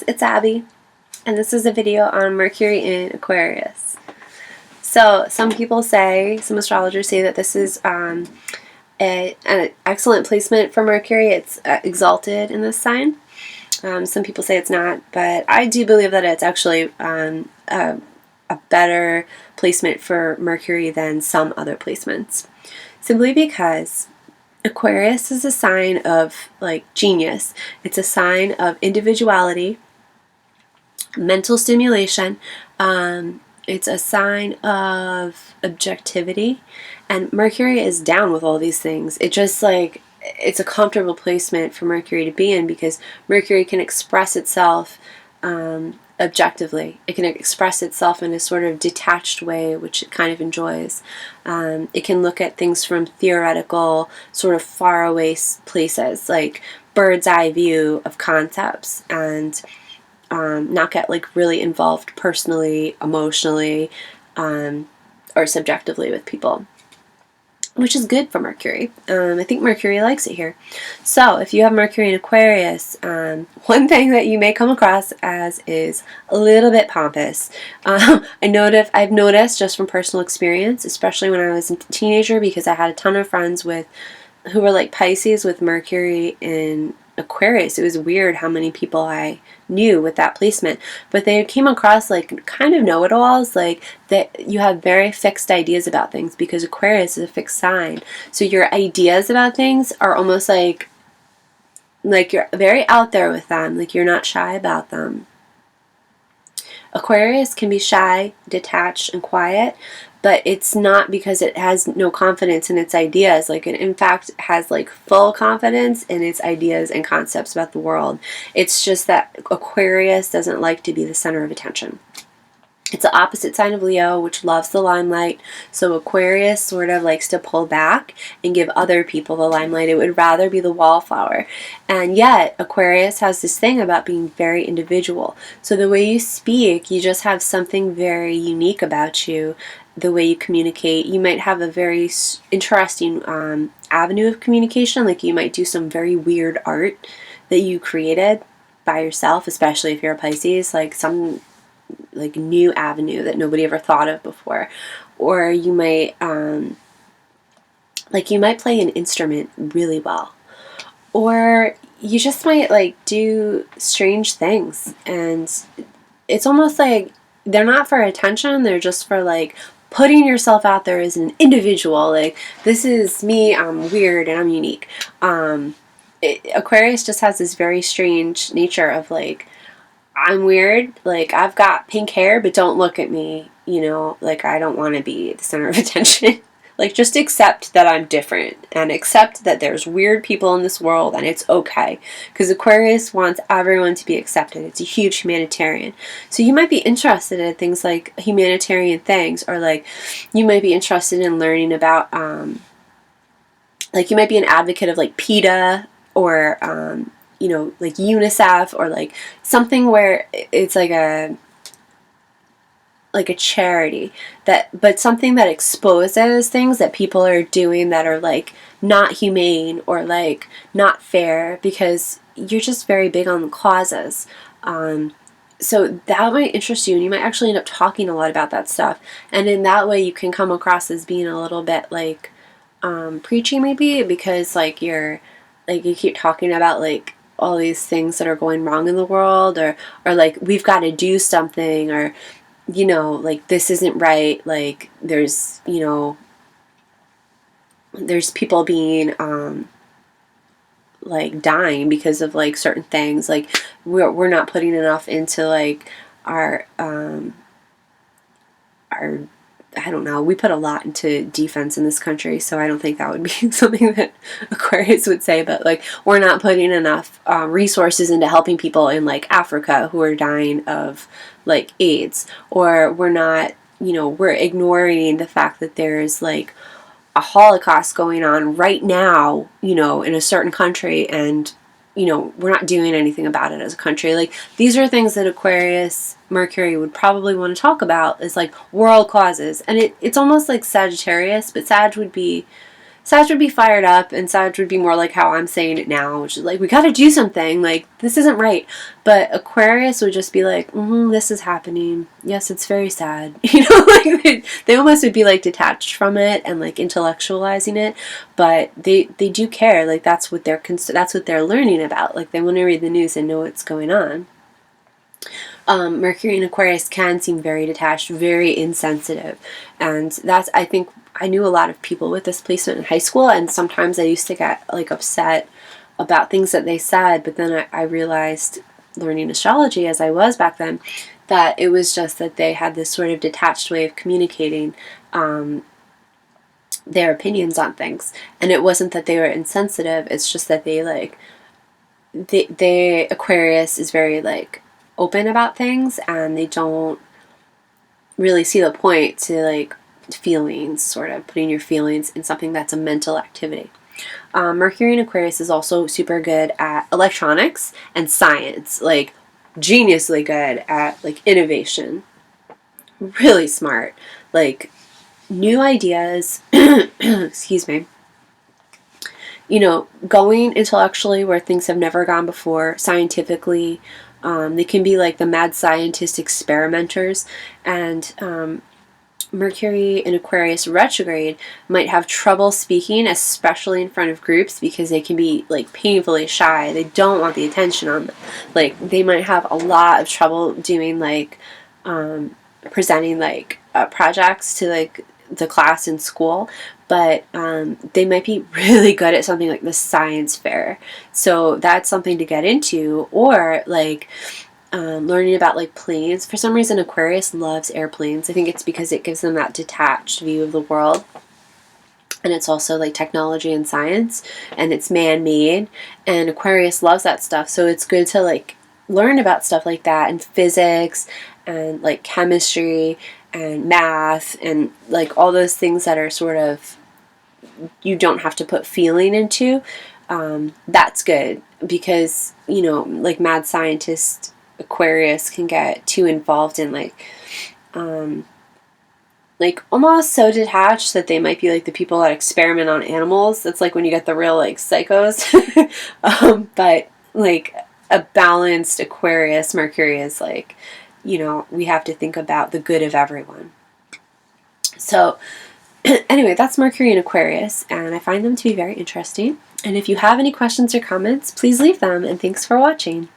It's Abby, and this is a video on Mercury in Aquarius. So some people say, some astrologers say that this is an excellent placement for Mercury. It's exalted in this sign. Some people say it's not, but I do believe that it's actually a better placement for Mercury than some other placements. Simply because Aquarius is a sign of genius. It's a sign of individuality, mental stimulation. It's a sign of objectivity, and Mercury is down with all these things. It just it's a comfortable placement for Mercury to be in because Mercury can express itself objectively. It can express itself in a sort of detached way, which it kind of enjoys. It can look at things from theoretical, sort of faraway places, like bird's eye view of concepts, and not get really involved personally, emotionally, or subjectively with people, which is good for Mercury. I think Mercury likes it here. So if you have Mercury in Aquarius, one thing that you may come across as is a little bit pompous. I've noticed just from personal experience, especially when I was a teenager, because I had a ton of friends who were like Pisces with Mercury in Aquarius. It was weird how many people I knew with that placement, but they came across kind of know-it-alls, that you have very fixed ideas about things because Aquarius is a fixed sign. So your ideas about things are almost like you're very out there with them, you're not shy about them. Aquarius can be shy, detached, and quiet, but it's not because it has no confidence in its ideas. It in fact has full confidence in its ideas and concepts about the world. It's just that Aquarius doesn't like to be the center of attention. It's the opposite sign of Leo, which loves the limelight. So Aquarius sort of likes to pull back and give other people the limelight. It would rather be the wallflower. And yet Aquarius has this thing about being very individual. So the way you speak, you just have something very unique about you. The way you communicate, you might have a very interesting avenue of communication. You might do some very weird art that you created by yourself, especially if you're a Pisces, some new avenue that nobody ever thought of before. Or you might you might play an instrument really well, or you just might do strange things, and it's almost like they're not for attention, they're just for putting yourself out there as an individual. This is me, I'm weird and I'm unique. Aquarius just has this very strange nature of I'm weird, I've got pink hair, but don't look at me, I don't want to be the center of attention. Just accept that I'm different, and accept that there's weird people in this world, and it's okay. Because Aquarius wants everyone to be accepted. It's a huge humanitarian. So you might be interested in things like humanitarian things, or you might be interested in learning about, you might be an advocate of PETA, or, UNICEF, or something where it's a charity, but something that exposes things that people are doing that are not humane or not fair, because you're just very big on the causes. So that might interest you, and you might actually end up talking a lot about that stuff, and in that way you can come across as being a little bit preachy, maybe, because you're you keep talking about all these things that are going wrong in the world, or we've got to do something, or this isn't right, there's there's people being dying because of certain things, we're not putting enough into our I don't know, we put a lot into defense in this country, so I don't think that would be something that Aquarius would say, but we're not putting enough resources into helping people in Africa who are dying of AIDS, or we're not, we're ignoring the fact that there's a Holocaust going on right now, in a certain country, and we're not doing anything about it as a country. These are things that Aquarius, Mercury would probably want to talk about, is world causes. And it's almost like Sagittarius, but Sag would be Sag would be fired up, and Sag would be more like how I'm saying it now, which is like, we gotta do something, like, this isn't right. But Aquarius would just be like, this is happening. Yes, it's very sad. You know, like, they almost would be like detached from it and like intellectualizing it, but they do care. Like, that's what they're learning about. Like, they want to read the news and know what's going on. Mercury in Aquarius can seem very detached, very insensitive, and that's, I think, I knew a lot of people with this placement in high school, and sometimes I used to get like upset about things that they said, but then I realized, learning astrology as I was back then, that it was just that they had this sort of detached way of communicating their opinions on things, and it wasn't that they were insensitive, it's just that they Aquarius is very like open about things, and they don't really see the point to like feelings, sort of putting your feelings in something that's a mental activity. Mercury in Aquarius is also super good at electronics and science, like geniusly good at like innovation, really smart, like new ideas, excuse me, you know, going intellectually where things have never gone before, scientifically. They can be like the mad scientist experimenters, and Mercury in Aquarius retrograde might have trouble speaking, especially in front of groups, because they can be like painfully shy. They don't want the attention on them. Like, they might have a lot of trouble doing like presenting like projects to like the class in school, but they might be really good at something like the science fair. So that's something to get into, or like learning about like planes. For some reason, Aquarius loves airplanes. I think it's because it gives them that detached view of the world, and it's also like technology and science, and it's man-made, and Aquarius loves that stuff. So it's good to like learn about stuff like that, and physics and like chemistry and math and like all those things that are sort of, you don't have to put feeling into. That's good, because, you know, like mad scientist Aquarius can get too involved in like almost so detached that they might be like the people that experiment on animals. That's like when you get the real like psychos. But like a balanced Aquarius Mercury is like, you know, we have to think about the good of everyone. So anyway, that's Mercury in Aquarius, and I find them to be very interesting. And if you have any questions or comments, please leave them, and thanks for watching.